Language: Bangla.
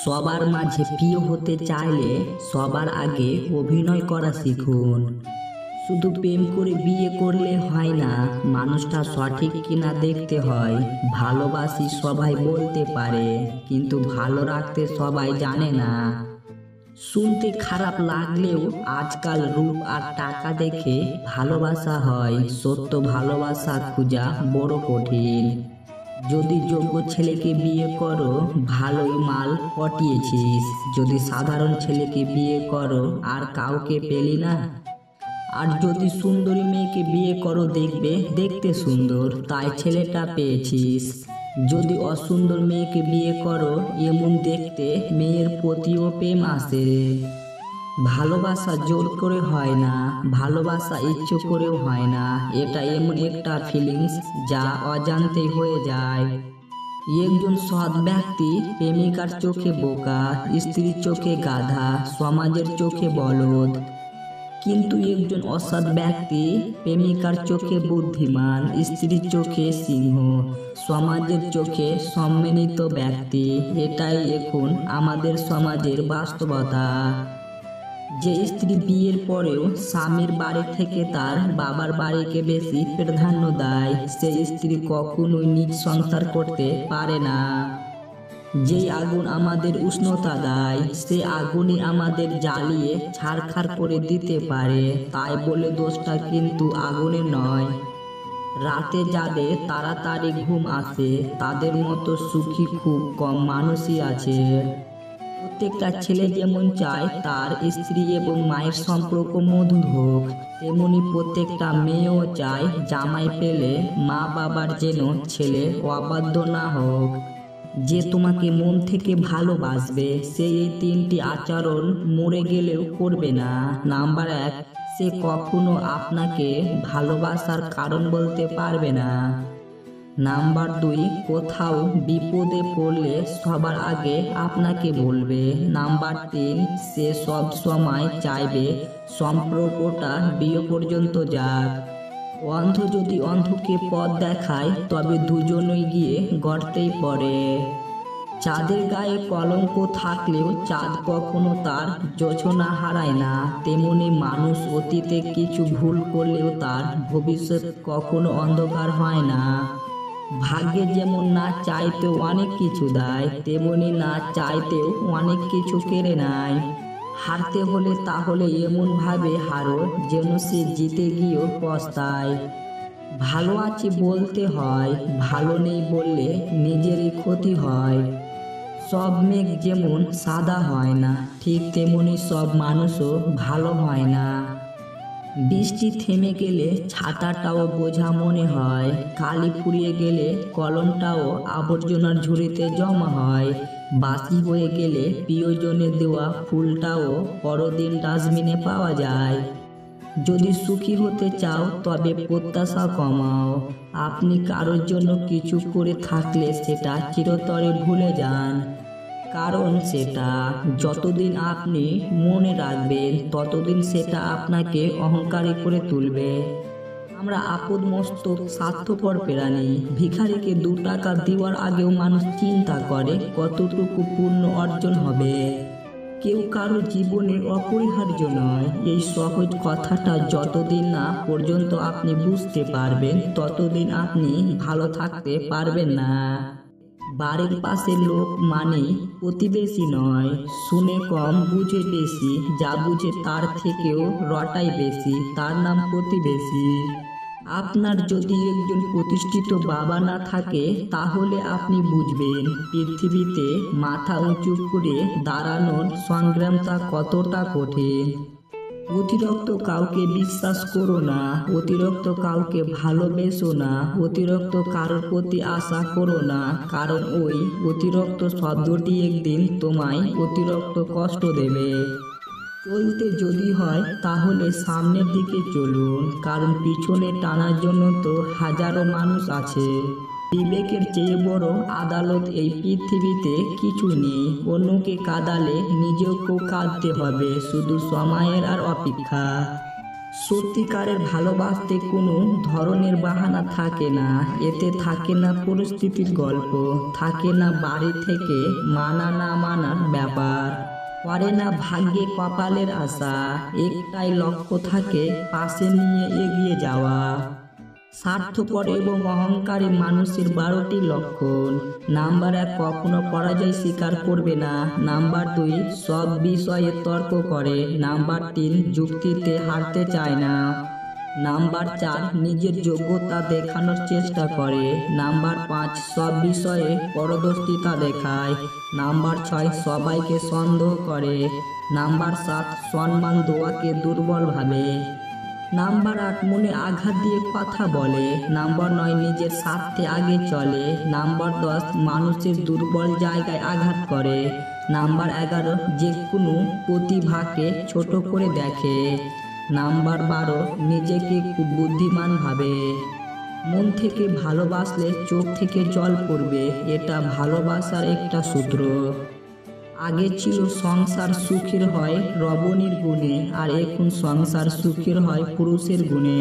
সবার মাঝে প্রিয় হতে চাইলে সবার আগে অভিনয় করা শিখুন। শুধু প্রেম করে বিয়ে করলে হয় না, মানুষটা সঠিক কিনা দেখতে হয়। ভালোবাসি সবাই বলতে পারে, কিন্তু ভালো রাখতে সবাই জানে না। শুনতে খারাপ লাগলেও আজকাল রূপ আর টাকা দেখে ভালোবাসা হয়, সত্য ভালোবাসা খোঁজা বড় কঠিন। যদি যোগ্য ছেলেকে বিয়ে করো, ভালোই মাল পটিয়েছিস। যদি সাধারণ ছেলেকে বিয়ে করো, আর কাউকে পেলি না। আর যদি সুন্দরী মেয়েকে বিয়ে করো, দেখবে দেখতে সুন্দর, তাই ছেলেটা পেয়েছিস। যদি অসুন্দর মেয়েকে বিয়ে করো, এমন দেখতে মেয়ের প্রতিও প্রেম আসে। ভালোবাসা জোর করে হয় না, ভালোবাসা ইচ্ছে করেও হয় না। এটা এমন একটা ফিলিংস যা অজান্তেই হয়ে যায়। একজন সৎ ব্যক্তি প্রেমিকার চোখে বোকা, স্ত্রীর চোখে গাধা, সমাজের চোখে বলদ। কিন্তু একজন অসৎ ব্যক্তি প্রেমিকার চোখে বুদ্ধিমান, স্ত্রীর চোখে সিংহ, সমাজের চোখে সম্মানিত ব্যক্তি। এটাই এখন আমাদের সমাজের বাস্তবতা। যে স্ত্রী বিয়ের পরেও স্বামীর বাড়ি থেকে তার বাবার বাড়িকে বেশি প্রাধান্য দেয়, সেই স্ত্রী কখনোই নিজ সংসার করতে পারে না। যেই আগুন আমাদের উষ্ণতা দেয়, সে আগুনই আমাদের জ্বালিয়ে ছারখার করে দিতে পারে। তাই বলে দোষটা কিন্তু আগুনের নয়। রাতে যাদের তাড়াতাড়ি ঘুম আসে, তাদের মতো সুখী খুব কম মানুষই আছে। প্রত্যেকটা ছেলে যেমন চায় তার স্ত্রী এবং মায়ের সম্পর্ক মধুর হোক, তেমনি প্রত্যেকটা মেয়েও চায় জামাই পেলে মা বাবার যেন ছেলে অবাধ্য না হোক। যে তোমাকে মন থেকে ভালোবাসবে, সে এই তিনটি আচরণ মরে গেলেও করবে না। নাম্বার 1, সে কখনো আপনাকে ভালোবাসার কারণ বলতে পারবে না। নাম্বার 2, কোথাও বিপদে পড়লে সবার আগে আপনাকে বলবে। নাম্বার 3, সে সব সময় চাইবে সম্পর্কটা বিয়ে পর্যন্ত যাক। অন্ধ যদি অন্ধকে পথ দেখায়, তবে দুজনেই গিয়ে গর্তেই পড়ে। চাঁদের গায়ে কলঙ্ক থাকলেও চাঁদ কখনো তার যোছনা হারায় না, তেমনি মানুষ অতীতে কিছু ভুল করলেও তার ভবিষ্যৎ কখনো অন্ধকার হয় না। ভাগ্যে যেমন না চাইতেও অনেক কিছু দেয়, তেমনি না চাইতেও অনেক কিছু কেড়ে নেয়। হারতে হলে তাহলে এমন ভাবে হারো যেন সে জিতে গিয়েও পস্তায়। ভালো আছি বলতে হয়, ভালো নেই বললে নিজেরই ক্ষতি হয়। সব মেঘ যেমন সাদা হয় না, ঠিক তেমনি সব মানুষও ভালো হয় না। বৃষ্টি থেমে গেলে ছাতাটাও বোঝা মনে হয়, কালি ফুরিয়ে গেলে কলমটাও আবর্জনার ঝুড়িতে জমা হয়। বাসি হয়ে গেলে প্রিয়জনে দেওয়া ফুলটাও পরদিন ডাস্টবিনে পাওয়া যায়। যদি সুখী হতে চাও, তবে প্রত্যাশা কমাও। আপনি কারোর জন্য কিছু করে থাকলে সেটা চিরতরে ভুলে যান, কারণ সেটা যতদিন আপনি মনে রাখবেন, ততদিন সেটা আপনাকে অহংকারী করে তুলবে। আমরা আপদ মস্তক স্বার্থপর প্রাণী। ভিখারিকে 2 টাকা দেওয়ার আগেও মানুষ চিন্তা করে কতটুকু পুণ্য অর্জন হবে। কেউ কারো জীবনের অপরিহার্য নয়, এই সহজ কথাটা যতদিন না পর্যন্ত আপনি বুঝতে পারবেন, ততদিন আপনি ভালো থাকতে পারবেন না। বাড়ির পাশের লোক মানে প্রতিবেশী নয়, শুনে কম বুঝে বেশি, যা বুঝে তার থেকেও রটাই বেশি, তার নাম প্রতিবেশী। আপনার যদি একজন প্রতিষ্ঠিত বাবা না থাকে, তাহলে আপনি বুঝবেন পৃথিবীতে মাথা উঁচু করে দাঁড়ানোর সংগ্রামটা কতটা কঠিন। অতিরিক্ত কাউকে বিশ্বাস করো না, অতিরিক্ত কাউকে ভালোবেসো না, অতিরিক্ত কারোর প্রতি আশা করো না, কারণ ওই অতিরিক্ত শব্দটি একদিন তোমায় অতিরিক্ত কষ্ট দেবে। চলতে যদি হয় তাহলে সামনের দিকে চলুন, কারণ পিছনে টানার জন্য তো হাজারো মানুষ আছে। বিবেকের চেয়ে বড় আদালত এই পৃথিবীতে কিছু নেই। অন্যকে কাঁদালে নিজেকেও কাঁদতে হবে, শুধু সময়ের আর অপেক্ষা। সত্যিকারের ভালোবাসতে কোনো ধরনের বাহানা থাকে না, এতে থাকে না পরিস্থিতির গল্প, থাকে না বাড়ি থেকে মানা না মানার ব্যাপার, করে না ভাগ্যে কপালের আশা, একটাই লক্ষ্য থাকে পাশে নিয়ে এগিয়ে যাওয়া। স্বার্থপর এবং অহংকারী মানুষের 12টি লক্ষণ। নাম্বার 1, কখনো পরাজয় স্বীকার করবে না। নাম্বার 2, সব বিষয়ে তর্ক করে। নাম্বার 3, যুক্তিতে হারতে চায় না। নাম্বার 4, নিজের যোগ্যতা দেখানোর চেষ্টা করে। নাম্বার 5, সব বিষয়ে পারদর্শিতা দেখায়। নাম্বার 6, সবাইকে সন্দেহ করে। নাম্বার 7, সম্মান দেওয়াকে দুর্বল ভাবে। নাম্বার 8, মনে আঘাত দিয়ে কথা বলে। নাম্বার 9, নিজের স্বার্থে আগে চলে। নাম্বার 10, মানুষের দুর্বল জায়গায় আঘাত করে। নাম্বার 11, যে কোনো প্রতিভাকে ছোট করে দেখে। নাম্বার 12, নিজেকে খুব বুদ্ধিমান ভাবে। মন থেকে ভালোবাসলে চোখ থেকে জল পড়বে, এটা ভালোবাসার একটা সূত্র। আগে ছিল সংসার সুখের হয় রমণীর গুণে, আর এখন সংসার সুখের হয় পুরুষের গুণে।